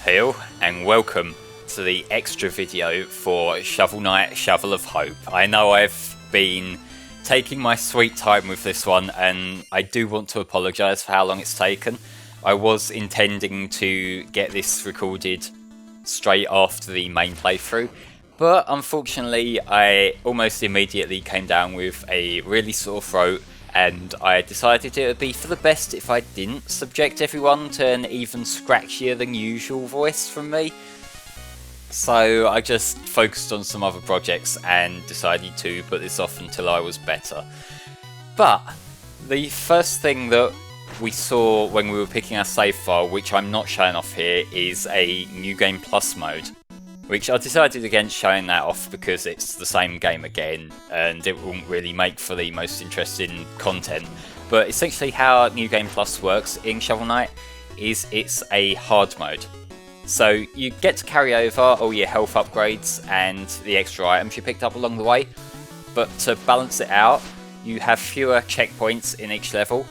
Peel, and welcome to the extra video for Shovel Knight Shovel of Hope. I know I've been taking my sweet time with this one, and I do want to apologise for how long it's taken. I was intending to get this recorded straight after the main playthrough, but unfortunately I almost immediately came down with a really sore throat, and I decided it would be for the best if I didn't subject everyone to an even scratchier than usual voice from me. So I just focused on some other projects and decided to put this off until I was better. But the first thing that we saw when we were picking our save file, which I'm not showing off here, is a New Game Plus mode, which I decided against showing that off because it's the same game again and it wouldn't really make for the most interesting content. But essentially how New Game Plus works in Shovel Knight is it's a hard mode. So you get to carry over all your health upgrades and the extra items you picked up along the way, but to balance it out you have fewer checkpoints in each level,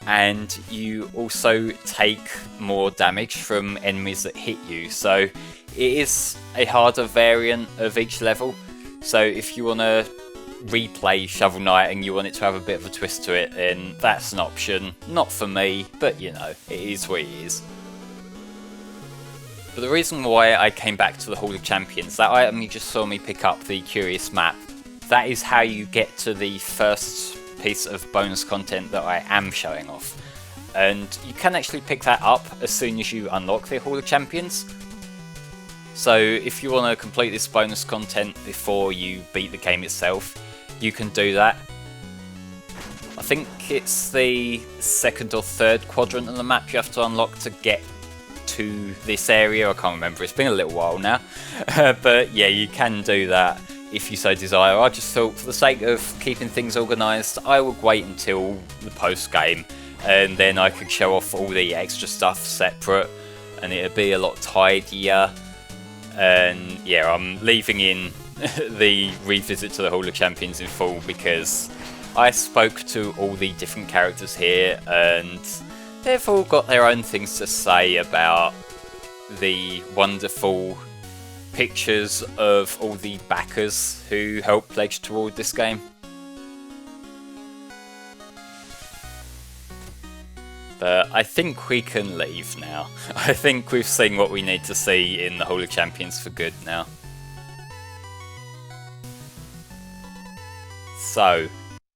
and you also take more damage from enemies that hit you. So it is a harder variant of each level. So if you want to replay Shovel Knight and you want it to have a bit of a twist to it, then that's an option. Not for me, but you know, it is what it is. But the reason why I came back to the Hall of Champions, that item you just saw me pick up, the Curious Map, that is how you get to the first piece of bonus content that I am showing off. And you can actually pick that up as soon as you unlock the Hall of Champions. So if you want to complete this bonus content before you beat the game itself, you can do that. I think it's the second or third quadrant of the map you have to unlock to get to this area. I can't remember, it's been a little while now. But yeah, you can do that if you so desire. I just thought for the sake of keeping things organised, I would wait until the post game and then I could show off all the extra stuff separate and it'd be a lot tidier. And yeah, I'm leaving in the revisit to the Hall of Champions in full because I spoke to all the different characters here and they've all got their own things to say about the wonderful pictures of all the backers who helped pledge toward this game. But I think we can leave now. I think we've seen what we need to see in the Hall of Champions for good now. So,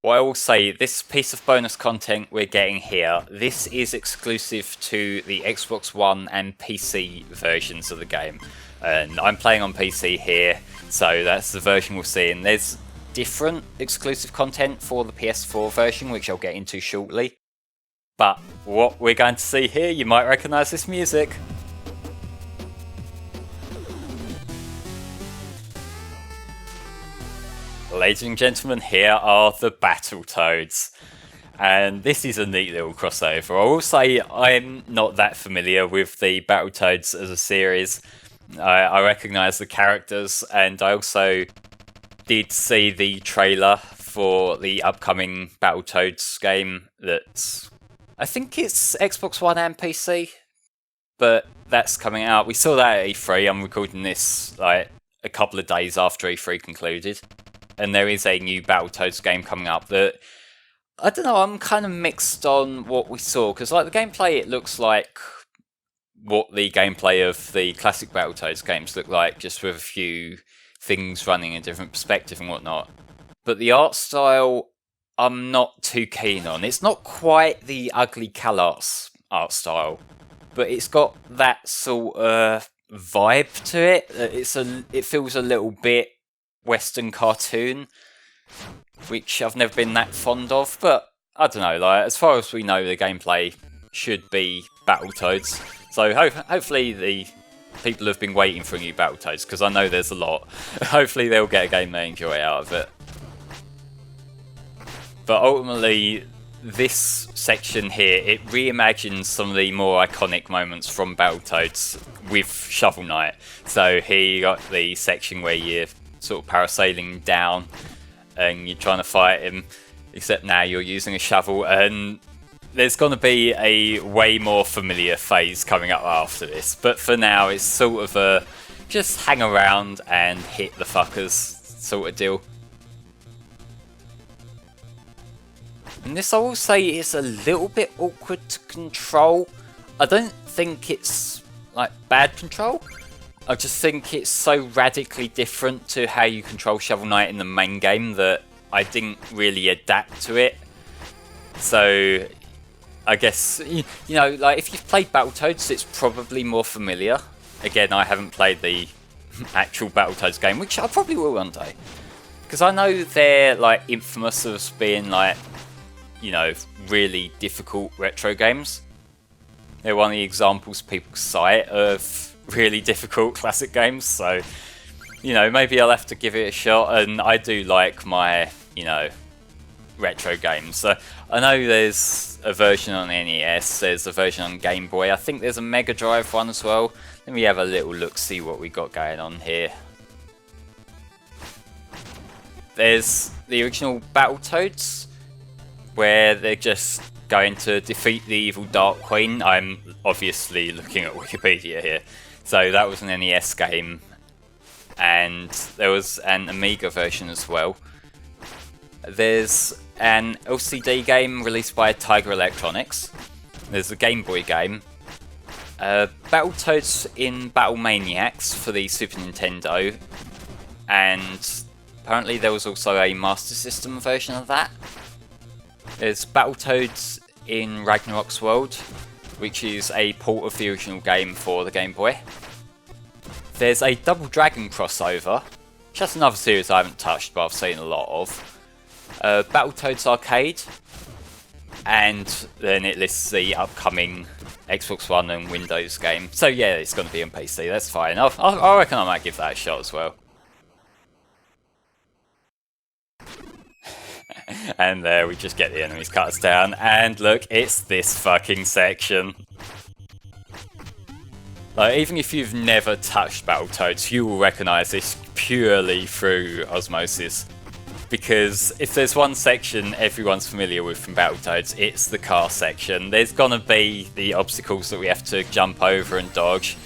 what I will say, this piece of bonus content we're getting here, this is exclusive to the Xbox One and PC versions of the game. And I'm playing on PC here, so that's the version we'll see. And there's different exclusive content for the PS4 version, which I'll get into shortly. But what we're going to see here, you might recognise this music. Ladies and gentlemen, here are the Battletoads. And this is a neat little crossover. I will say I'm not that familiar with the Battletoads as a series. I recognise the characters, and I also did see the trailer for the upcoming Battletoads game that's, I think it's Xbox One and PC, but that's coming out. We saw that at E3. I'm recording this like a couple of days after E3 concluded. And there is a new Battletoads game coming up that, I don't know, I'm kind of mixed on what we saw. Because like the gameplay, it looks like what the gameplay of the classic Battletoads games look like, just with a few things running in a different perspective and whatnot. But the art style, I'm not too keen on. It's not quite the ugly CalArts art style, but it's got that sort of vibe to it. It feels a little bit Western cartoon, which I've never been that fond of. But I don't know. Like as far as we know, the gameplay should be Battletoads. So hopefully the people have been waiting for a new Battletoads, because I know there's a lot. Hopefully they'll get a game they enjoy out of it. But ultimately, this section here, it reimagines some of the more iconic moments from Battletoads with Shovel Knight. So here you got the section where you're sort of parasailing down and you're trying to fight him, except now you're using a shovel, and there's going to be a way more familiar phase coming up after this, but for now it's sort of a just hang around and hit the fuckers sort of deal. And this I will say is a little bit awkward to control. I don't think it's like bad control, I just think it's so radically different to how you control Shovel Knight in the main game that I didn't really adapt to it. So I guess, you know, like if you've played Battletoads, it's probably more familiar. Again, I haven't played the actual Battletoads game, which I probably will one day. Because I know they're like infamous as being like, you know, really difficult retro games. They're one of the examples people cite of really difficult classic games, so, you know, maybe I'll have to give it a shot. And I do like my, you know, retro games. So I know there's a version on NES, there's a version on Game Boy, I think there's a Mega Drive one as well. Let me have a little look, see what we got going on here. There's the original Battletoads, where they're just going to defeat the evil Dark Queen. I'm obviously looking at Wikipedia here. So that was an NES game, and there was an Amiga version as well. There's an LCD game released by Tiger Electronics. There's a Game Boy game. Battletoads in Battle Maniacs for the Super Nintendo, and apparently there was also a Master System version of that. There's Battletoads in Ragnarok's World, which is a port of the original game for the Game Boy. There's a Double Dragon crossover, just another series I haven't touched but I've seen a lot of. Battletoads Arcade, and then it lists the upcoming Xbox One and Windows game. So yeah, it's going to be on PC, that's fine. I reckon I might give that a shot as well. And there we just get the enemies cut us down, and look, it's this fucking section. Like, even if you've never touched Battletoads, you will recognise this purely through osmosis. Because if there's one section everyone's familiar with from Battletoads, it's the car section. There's gonna be the obstacles that we have to jump over and dodge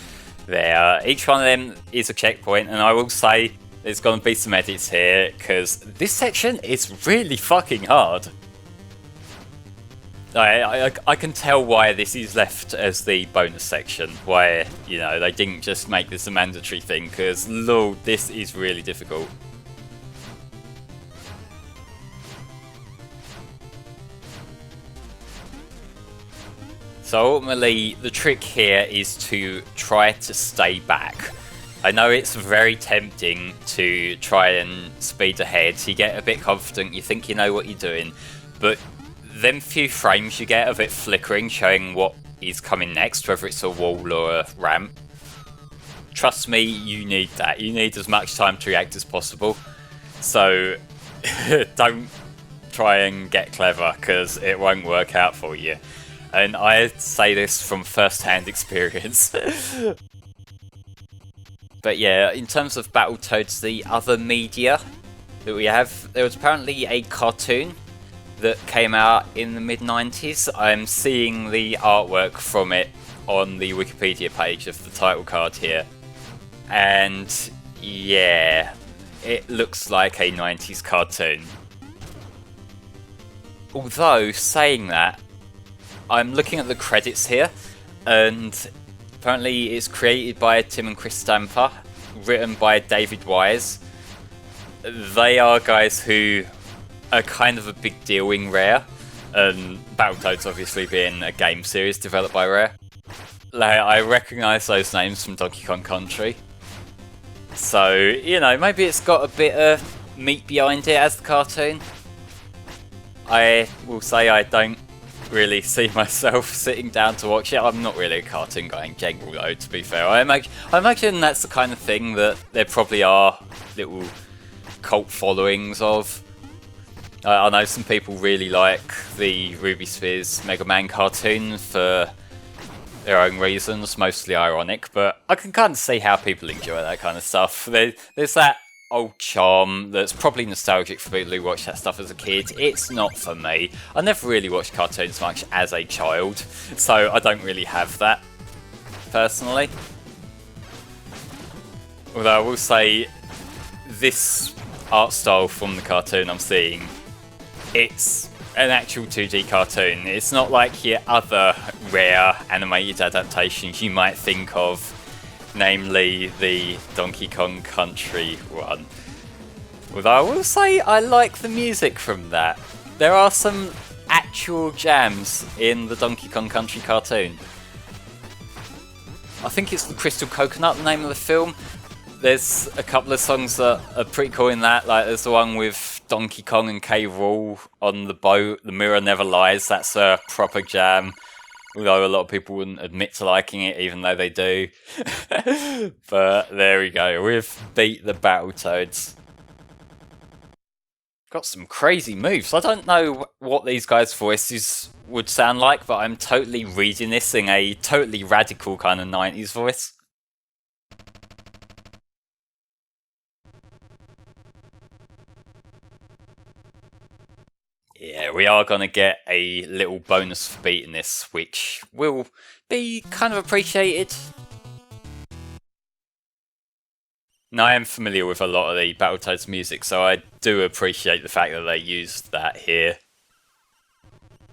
there. Each one of them is a checkpoint, and I will say there's gonna be some edits here, because this section is really fucking hard. I can tell why this is left as the bonus section, why, you know, they didn't just make this a mandatory thing, because lord, this is really difficult. So ultimately, the trick here is to try to stay back. I know it's very tempting to try and speed ahead, you get a bit confident, you think you know what you're doing, but them few frames you get of it flickering, showing what is coming next, whether it's a wall or a ramp, trust me, you need that. You need as much time to react as possible. So don't try and get clever, because it won't work out for you. And I say this from first-hand experience. But yeah, in terms of Battletoads, the other media that we have, there was apparently a cartoon that came out in the mid-90s. I'm seeing the artwork from it on the Wikipedia page of the title card here. And yeah, it looks like a 90s cartoon. Although, saying that, I'm looking at the credits here, and apparently it's created by Tim and Chris Stamper, written by David Wise. They are guys who are kind of a big deal in Rare, and Battletoads obviously being a game series developed by Rare. Like, I recognise those names from Donkey Kong Country. So, you know, maybe it's got a bit of meat behind it as the cartoon. I will say I don't really see myself sitting down to watch it. I'm not really a cartoon guy in general though, to be fair. I imagine that's the kind of thing that there probably are little cult followings of. I know some people really like the Ruby Spheres Mega Man cartoon for their own reasons, mostly ironic, but I can kind of see how people enjoy that kind of stuff. There's that old charm that's probably nostalgic for people who watched that stuff as a kid. It's not for me. I never really watched cartoons much as a child, so I don't really have that, personally. Although I will say, this art style from the cartoon I'm seeing, it's an actual 2D cartoon. It's not like your other rare animated adaptations you might think of, namely the Donkey Kong Country one. Although I will say I like the music from that. There are some actual jams in the Donkey Kong Country cartoon. I think it's the Crystal Coconut, the name of the film. There's a couple of songs that are pretty cool in that, like there's the one with Donkey Kong and K. Rool on the boat, The Mirror Never Lies, that's a proper jam. Although a lot of people wouldn't admit to liking it, even though they do. But there we go, we've beat the Battletoads. Got some crazy moves. I don't know what these guys' voices would sound like, but I'm totally reading this in a totally radical kind of 90s voice. Yeah, we are going to get a little bonus for beating this, which will be kind of appreciated. Now, I am familiar with a lot of the Battletoads music, so I do appreciate the fact that they used that here.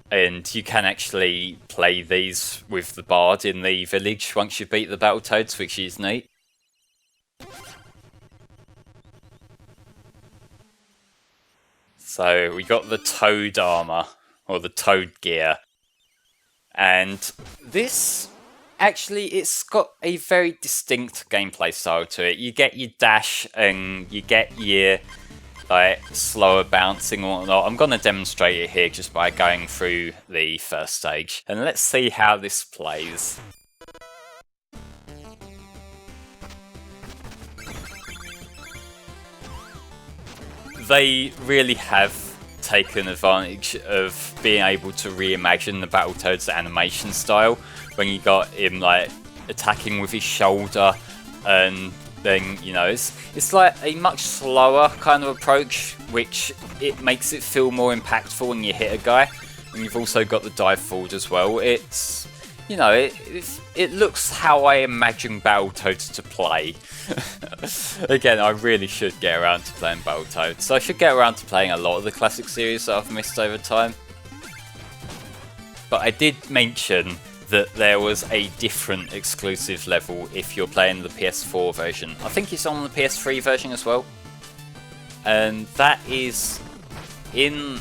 And you can actually play these with the bard in the village once you beat the Battletoads, which is neat. So we got the Toad armor, or the Toad gear. And this, actually, it's got a very distinct gameplay style to it. You get your dash and you get your like slower bouncing and whatnot. I'm going to demonstrate it here just by going through the first stage. And let's see how this plays. They really have taken advantage of being able to reimagine the Battletoads animation style when you got him like attacking with his shoulder, and then, you know, it's like a much slower kind of approach, which it makes it feel more impactful when you hit a guy. And you've also got the dive forward as well. It's, you know, it looks how I imagine Battletoads to play. Again, I really should get around to playing Battletoads. So I should get around to playing a lot of the classic series that I've missed over time. But I did mention that there was a different exclusive level if you're playing the PS4 version. I think it's on the PS3 version as well. And that is in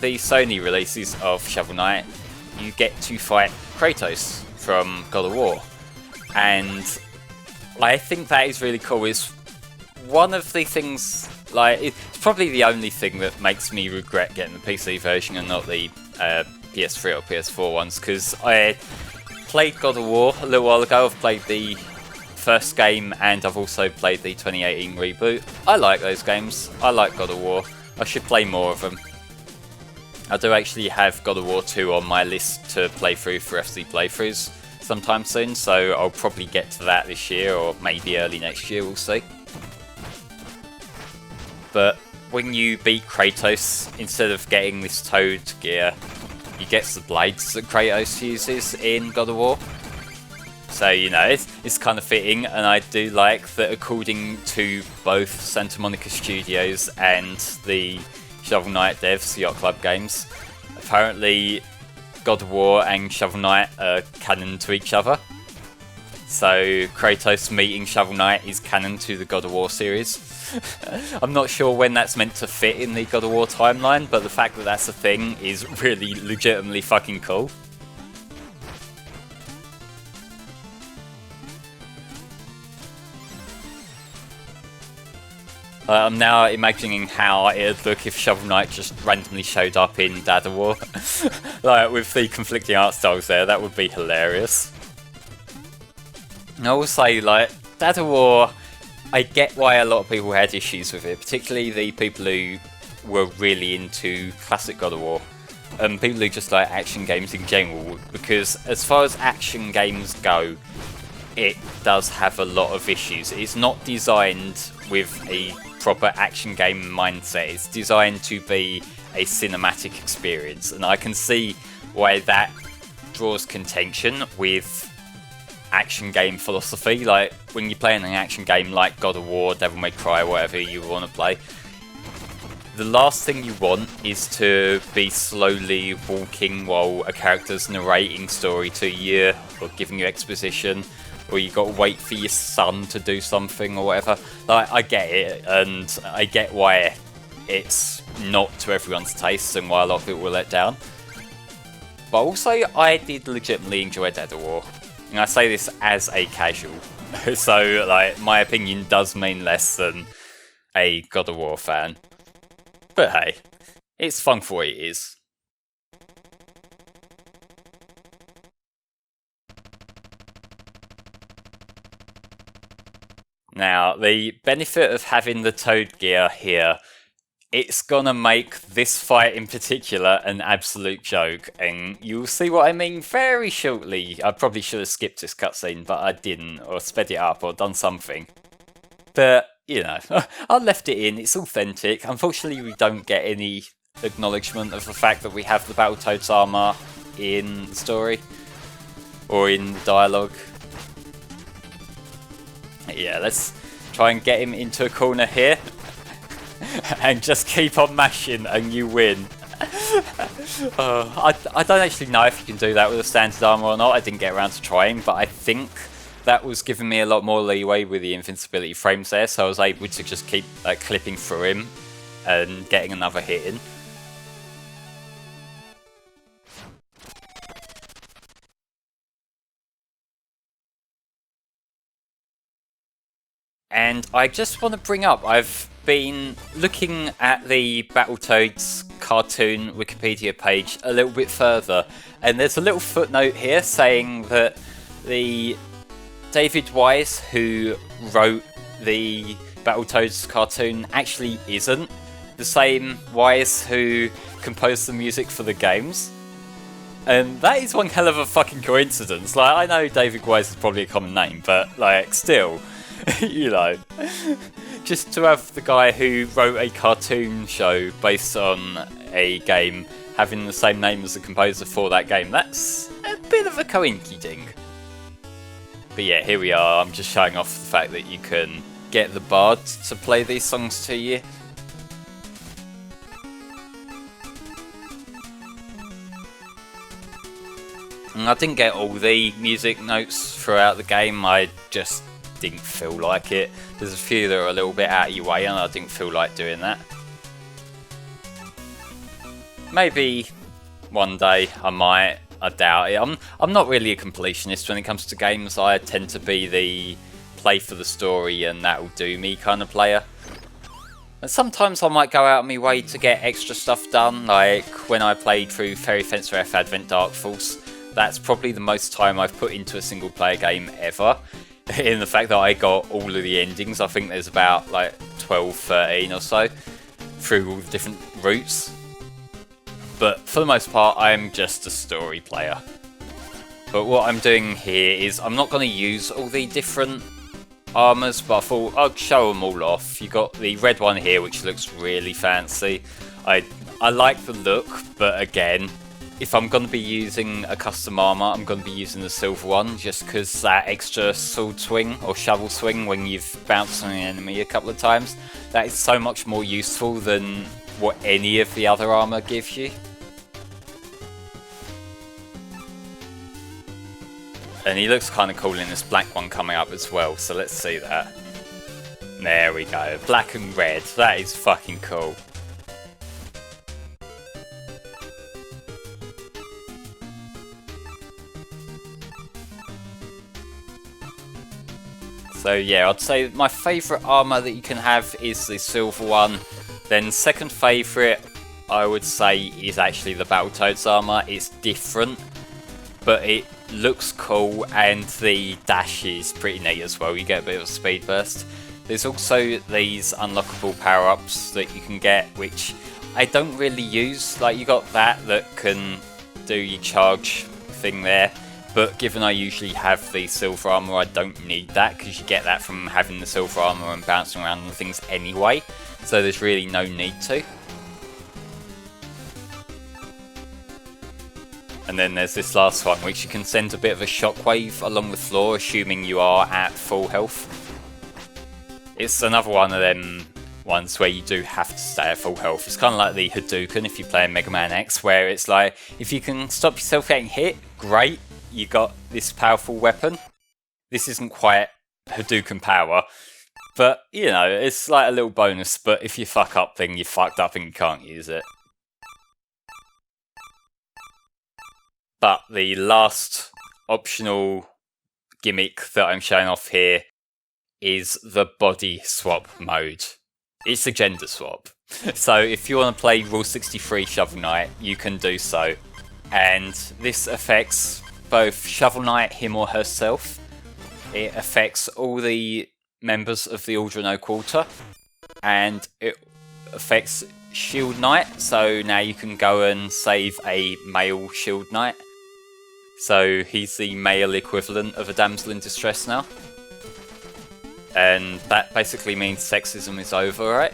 the Sony releases of Shovel Knight, you get to fight Kratos from God of War. And I think that is really cool. It's one of the things, like, it's probably the only thing that makes me regret getting the PC version and not the PS3 or PS4 ones, because I played God of War a little while ago. I've played the first game and I've also played the 2018 reboot. I like those games. I like God of War. I should play more of them. I do actually have God of War 2 on my list to play through for FC playthroughs sometime soon, so I'll probably get to that this year or maybe early next year, we'll see. But when you beat Kratos, instead of getting this Toad gear, you get the blades that Kratos uses in God of War. So, you know, it's kind of fitting, and I do like that according to both Santa Monica Studios and the Shovel Knight devs, Yacht Club Games, apparently God of War and Shovel Knight are canon to each other. So Kratos meeting Shovel Knight is canon to the God of War series. I'm not sure when that's meant to fit in the God of War timeline, but the fact that that's a thing is really legitimately fucking cool. I'm now imagining how it'd look if Shovel Knight just randomly showed up in Dad of War. Like, with the conflicting art styles there, that would be hilarious. And I will say, like, Dad of War, I get why a lot of people had issues with it, particularly the people who were really into classic God of War. And people who just like action games in general, because as far as action games go, it does have a lot of issues. It's not designed with a proper action game mindset. It's designed to be a cinematic experience, and I can see why that draws contention with action game philosophy. Like when you're playing an action game like God of War, Devil May Cry, whatever you want to play, the last thing you want is to be slowly walking while a character's narrating story to you or giving you exposition, or you got to wait for your son to do something or whatever. Like, I get it, and I get why it's not to everyone's taste and why a lot of people were let down. But also, I did legitimately enjoy Dead of War. And I say this as a casual. So, like, my opinion does mean less than a God of War fan. But hey, it's fun for what it is. Now, the benefit of having the Toad gear here, it's gonna make this fight in particular an absolute joke, and you'll see what I mean very shortly. I probably should have skipped this cutscene, but I didn't, or sped it up, or done something. But, you know, I left it in, it's authentic. Unfortunately, we don't get any acknowledgement of the fact that we have the Battletoads armor in the story, or in the dialogue. Yeah, let's try and get him into a corner here. And just keep on mashing and you win. I don't actually know if you can do that with a standard armor or not. I didn't get around to trying, but I think that was giving me a lot more leeway with the invincibility frames there, so I was able to just keep clipping through him and getting another hit in. And I just want to bring up, I've been looking at the Battletoads cartoon Wikipedia page a little bit further, and there's a little footnote here saying that the David Wise, who wrote the Battletoads cartoon, actually isn't the same Wise who composed the music for the games. And that is one hell of a fucking coincidence. Like, I know David Wise is probably a common name, but, like, still, you know, just to have the guy who wrote a cartoon show based on a game having the same name as the composer for that game, that's a bit of a coinky ding. But yeah, here we are. I'm just showing off the fact that you can get the bard to play these songs to you. And I didn't get all the music notes throughout the game, I just didn't feel like it. There's a few that are a little bit out of your way and I didn't feel like doing that. Maybe one day I might, I doubt it. I'm not really a completionist when it comes to games. I tend to be the play for the story and that'll do me kind of player. And sometimes I might go out of my way to get extra stuff done, like when I played through Fairy Fencer F Advent Dark Force. That's probably the most time I've put into a single player game ever. In the fact that I got all of the endings. I think there's about like 12, 13 or so through all the different routes. But for the most part, I'm just a story player. But what I'm doing here is I'm not going to use all the different armours, but I thought I'd show them all off. You got the red one here, which looks really fancy. I like the look, but again, if I'm going to be using a custom armour, I'm going to be using the silver one, just because that extra sword swing or shovel swing when you've bounced on an enemy a couple of times, that is so much more useful than what any of the other armour gives you. And he looks kind of cool in this black one coming up as well, so let's see that. There we go, black and red, that is fucking cool. So yeah, I'd say my favourite armour that you can have is the silver one. Then second favourite, I would say, is actually the Battletoads armour. It's different, but it looks cool, and the dash is pretty neat as well. You get a bit of a speed burst. There's also these unlockable power-ups that you can get, which I don't really use. Like, you got that can do your charge thing there, but given I usually have the silver armor, I don't need that, because you get that from having the silver armor and bouncing around on things anyway, so there's really no need to. And then there's this last one, which you can send a bit of a shockwave along the floor, assuming you are at full health. It's another one of them ones where you do have to stay at full health. It's kind of like the Hadouken if you play Mega Man X, where it's like, if you can stop yourself getting hit, great, you got this powerful weapon. This isn't quite Hadouken power, but, you know, it's like a little bonus, but if you fuck up, then you're fucked up and you can't use it. But the last optional gimmick that I'm showing off here is the body swap mode. It's a gender swap. So if you want to play Rule 63 Shovel Knight, you can do so. And this affects both Shovel Knight, him or herself. It affects all the members of the Aldrino Quarter. And it affects Shield Knight. So now you can go and save a male Shield Knight. So he's the male equivalent of a damsel in distress now. And that basically means sexism is over, right?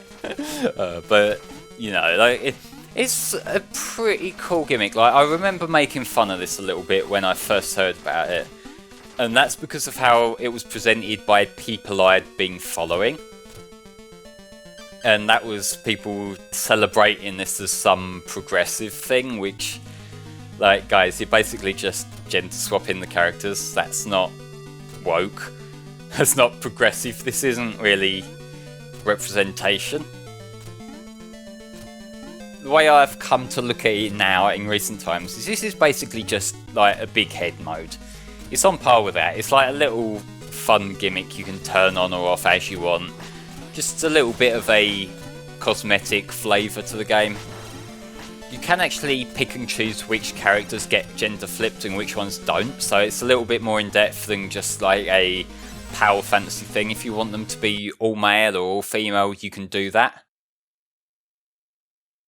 But, you know, like it's a pretty cool gimmick. Like, I remember making fun of this a little bit when I first heard about it. And that's because of how it was presented by people I'd been following. And that was people celebrating this as some progressive thing, which, like, guys, you're basically just gender swapping the characters. That's not woke. That's not progressive. This isn't really representation. The way I've come to look at it now in recent times is this is basically just like a big head mode. It's on par with that. It's like a little fun gimmick you can turn on or off as you want. Just a little bit of a cosmetic flavour to the game. You can actually pick and choose which characters get gender flipped and which ones don't, so it's a little bit more in depth than just like a power fantasy thing. If you want them to be all male or all female, you can do that.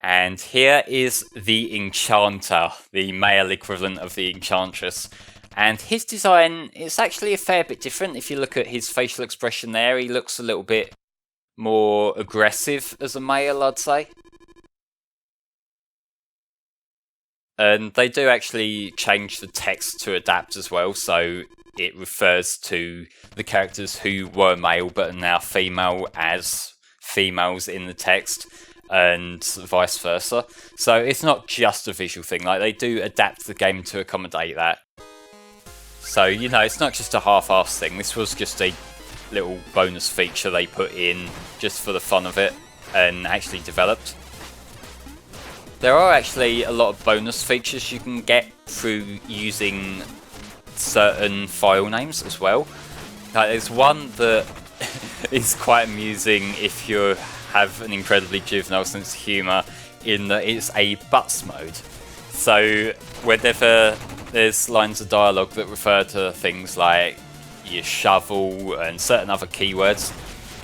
And here is the Enchanter, the male equivalent of the Enchantress. And his design is actually a fair bit different. If you look at his facial expression there, he looks a little bit more aggressive as a male, I'd say. And they do actually change the text to adapt as well, so it refers to the characters who were male but are now female as females in the text, and vice versa. So it's not just a visual thing, like they do adapt the game to accommodate that. So, you know, it's not just a half-assed thing. This was just a little bonus feature they put in just for the fun of it and actually developed. There are actually a lot of bonus features you can get through using certain file names as well. There's one that is quite amusing if you have an incredibly juvenile sense of humour, in that it's a butts mode. So whenever there's lines of dialogue that refer to things like your shovel and certain other keywords,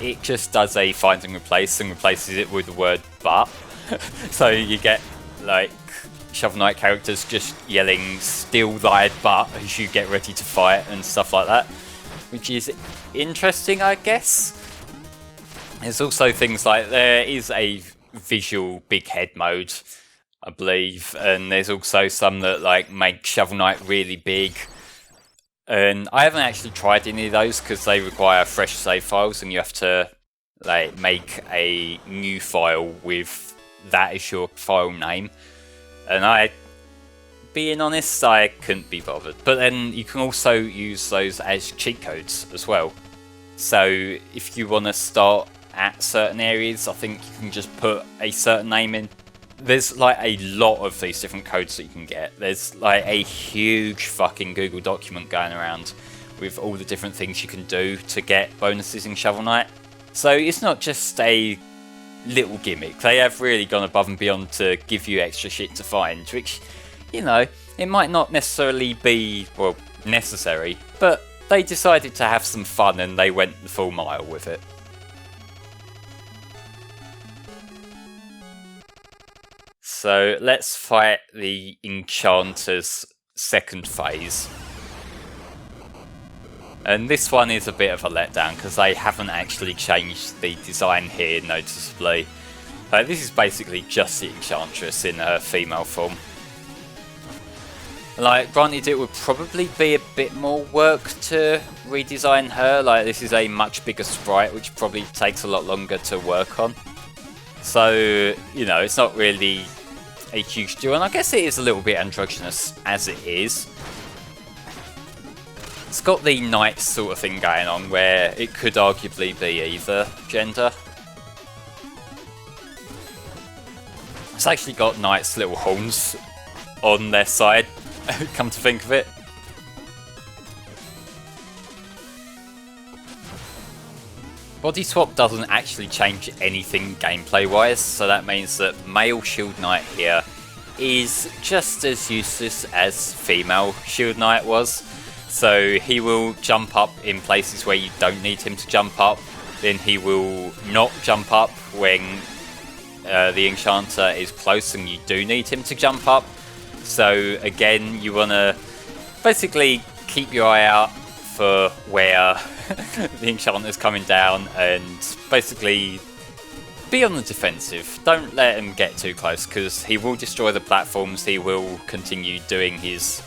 it just does a find and replace and replaces it with the word butt. So you get like Shovel Knight characters just yelling "steal thy butt" as you get ready to fight and stuff like that, which is interesting, I guess. There's also things like there is a visual big head mode, I believe, and there's also some that like make Shovel Knight really big. And I haven't actually tried any of those because they require fresh save files, and you have to like make a new file with that as your file name. And I, being honest, I couldn't be bothered. But then you can also use those as cheat codes as well. So if you want to start at certain areas, I think you can just put a certain name in. There's like a lot of these different codes that you can get. There's like a huge fucking Google document going around with all the different things you can do to get bonuses in Shovel Knight. So it's not just a little gimmick. They have really gone above and beyond to give you extra shit to find, which, you know, it might not necessarily be, well, necessary, but they decided to have some fun and they went the full mile with it. So let's fight the Enchanter's second phase. And this one is a bit of a letdown because they haven't actually changed the design here noticeably. This is basically just the Enchantress in her female form. Like, granted, it would probably be a bit more work to redesign her. Like, this is a much bigger sprite, which probably takes a lot longer to work on. So, you know, it's not really a huge deal. And I guess it is a little bit androgynous as it is. It's got the knight sort of thing going on, where it could arguably be either gender. It's actually got knights' little horns on their side. Come to think of it. Body swap doesn't actually change anything gameplay wise, so that means that male shield knight here is just as useless as female shield knight was. So he will jump up in places where you don't need him to jump up, then he will not jump up when the enchanter is close and you do need him to jump up. So again, you want to basically keep your eye out for where the enchanter's coming down and basically be on the defensive. Don't let him get too close because he will destroy the platforms. He will continue doing his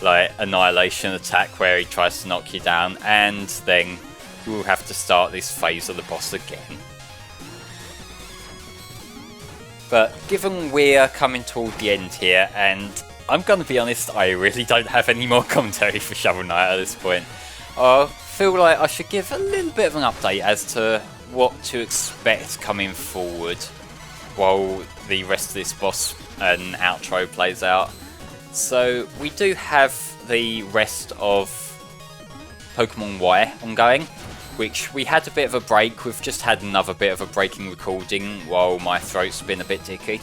like annihilation attack where he tries to knock you down, and then you will have to start this phase of the boss again. But given we're coming toward the end here, and I'm going to be honest, I really don't have any more commentary for Shovel Knight at this point. I feel like I should give a little bit of an update as to what to expect coming forward while the rest of this boss and outro plays out. So we do have the rest of Pokemon Y ongoing, which we had a bit of a break. We've just had another bit of a breaking recording while my throat's been a bit dicky.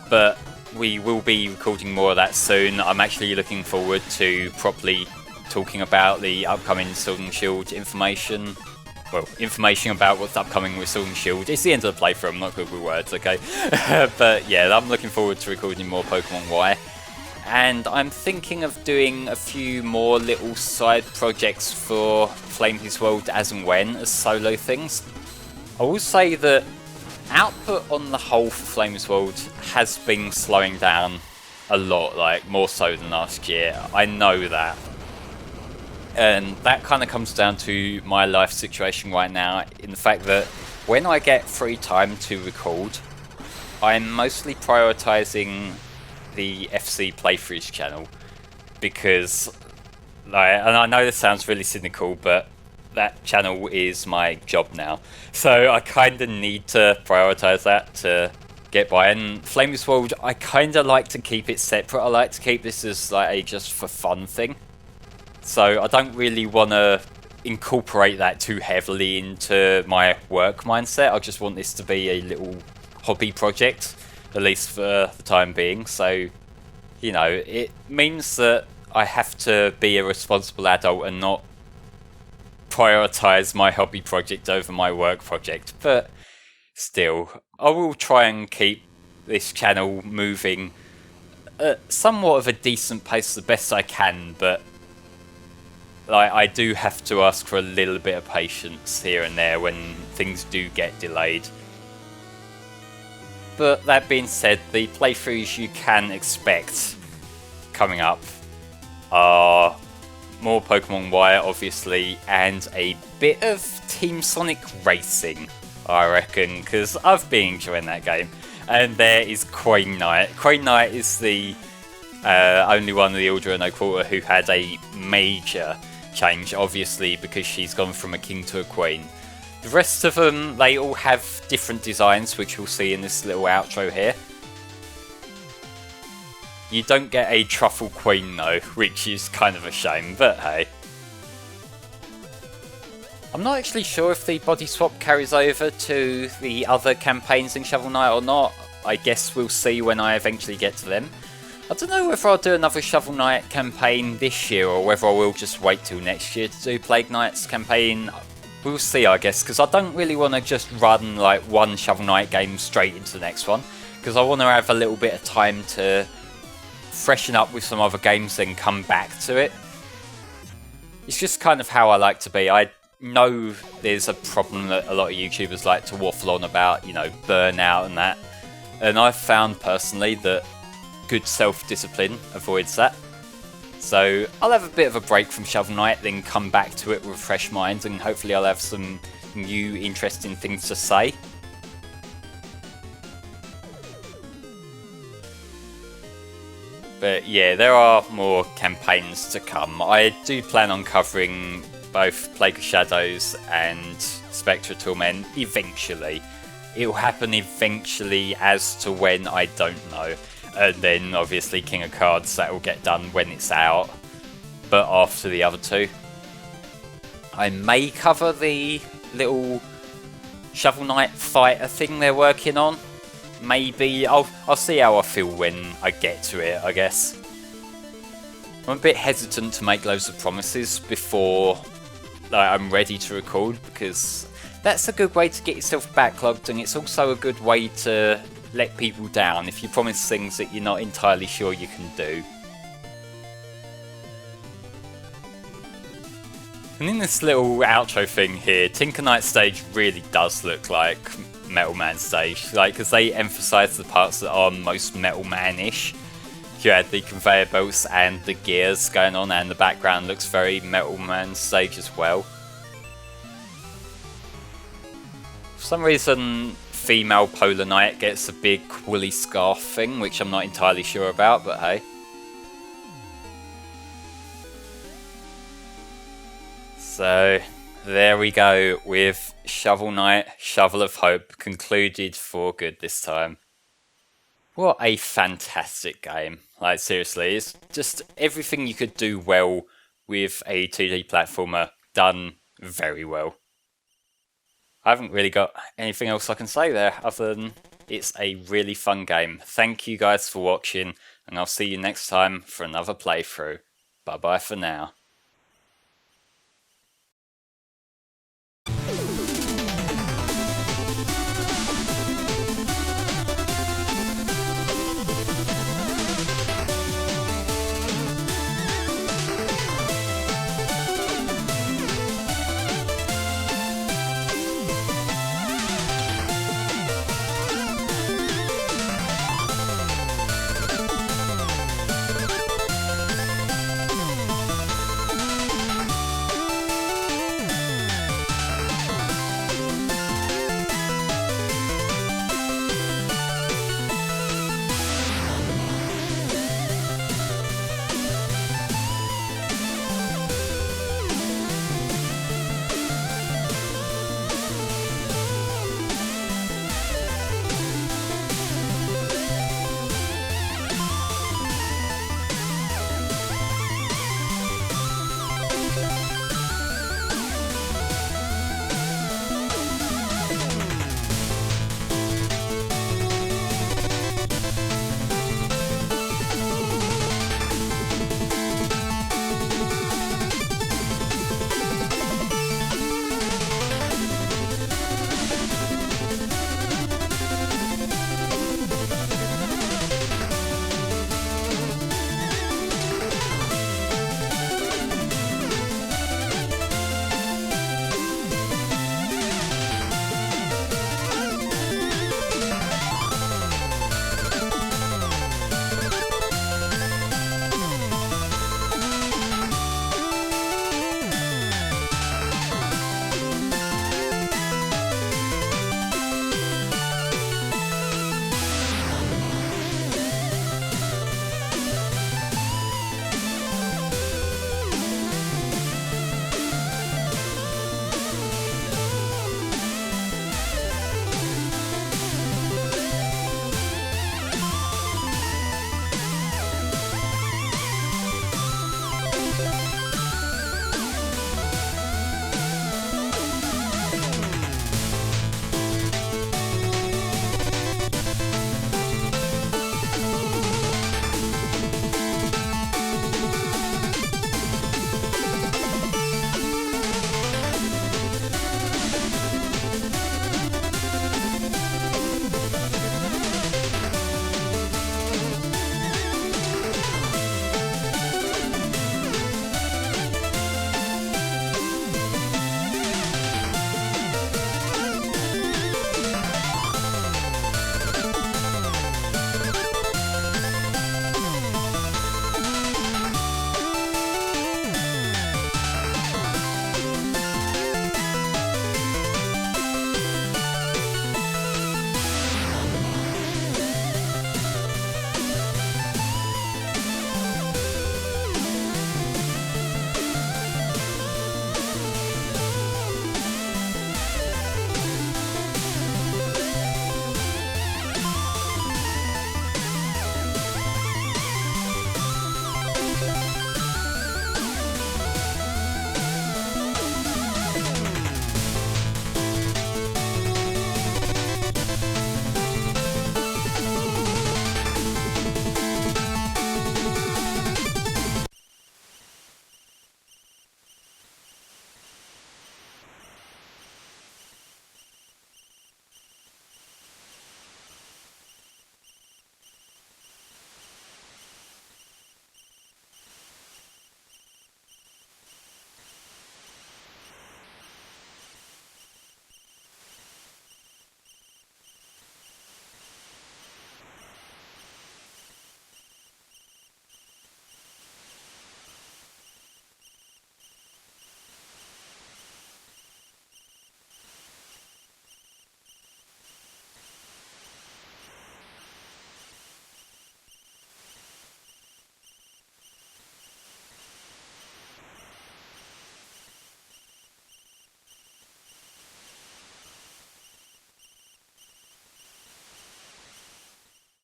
But we will be recording more of that soon. I'm actually looking forward to properly talking about the upcoming Sword and Shield information. Well, information about what's upcoming with Sword and Shield. It's the end of the playthrough, I'm not good with words, okay? But yeah, I'm looking forward to recording more Pokemon Y. And I'm thinking of doing a few more little side projects for FlameHisWorld as and when, as solo things. I will say that output on the whole for FlameHisWorld has been slowing down a lot, like more so than last year. I know that. And that kind of comes down to my life situation right now, in the fact that when I get free time to record, I'm mostly prioritising the FC Playthroughs channel, because like, and I know this sounds really cynical, but that channel is my job now, so I kind of need to prioritize that to get by. And FlameHisWorld, I kind of like to keep it separate. I like to keep this as like a just for fun thing, so I don't really want to incorporate that too heavily into my work mindset. I just want this to be a little hobby project, at least for the time being. So, you know, it means that I have to be a responsible adult and not prioritize my hobby project over my work project. But still, I will try and keep this channel moving at somewhat of a decent pace, the best I can. But like, I do have to ask for a little bit of patience here and there when things do get delayed. But that being said, the playthroughs you can expect coming up are more Pokemon Y, obviously, and a bit of Team Sonic Racing, I reckon, because I've been enjoying that game. And there is Queen Knight. Queen Knight is the only one of the Order of No Quarter who had a major change, obviously, because she's gone from a king to a queen. The rest of them, they all have different designs, which we'll see in this little outro here. You don't get a Truffle Queen though, which is kind of a shame, but hey. I'm not actually sure if the body swap carries over to the other campaigns in Shovel Knight or not. I guess we'll see when I eventually get to them. I don't know whether I'll do another Shovel Knight campaign this year or whether I will just wait till next year to do Plague Knight's campaign. We'll see, I guess, because I don't really want to just run like one Shovel Knight game straight into the next one, because I want to have a little bit of time to freshen up with some other games, then come back to it. It's just kind of how I like to be. I know there's a problem that a lot of YouTubers like to waffle on about, you know, burnout and that. And I've found personally that good self-discipline avoids that. So I'll have a bit of a break from Shovel Knight, then come back to it with a fresh mind, and hopefully I'll have some new interesting things to say. But yeah, there are more campaigns to come. I do plan on covering both Plague of Shadows and Spectre of Torment eventually. It will happen eventually, as to when I don't know. And then obviously King of Cards, that will get done when it's out, but after the other two. I may cover the little Shovel Knight fighter thing they're working on. Maybe. I'll see how I feel when I get to it, I guess. I'm a bit hesitant to make loads of promises before I'm ready to record, because that's a good way to get yourself backlogged, and it's also a good way to let people down if you promise things that you're not entirely sure you can do. And in this little outro thing here, Tinker Knight stage really does look like Metal Man stage, like, because they emphasise the parts that are most Metal Man-ish. You had the conveyor belts and the gears going on, and the background looks very Metal Man stage as well. For some reason, female Polar Knight gets a big woolly scarf thing, which I'm not entirely sure about, but hey. So, there we go with Shovel Knight, Shovel of Hope, concluded for good this time. What a fantastic game. Like, seriously, it's just everything you could do well with a 2D platformer done very well. I haven't really got anything else I can say there, other than it's a really fun game. Thank you guys for watching, and I'll see you next time for another playthrough. Bye bye for now.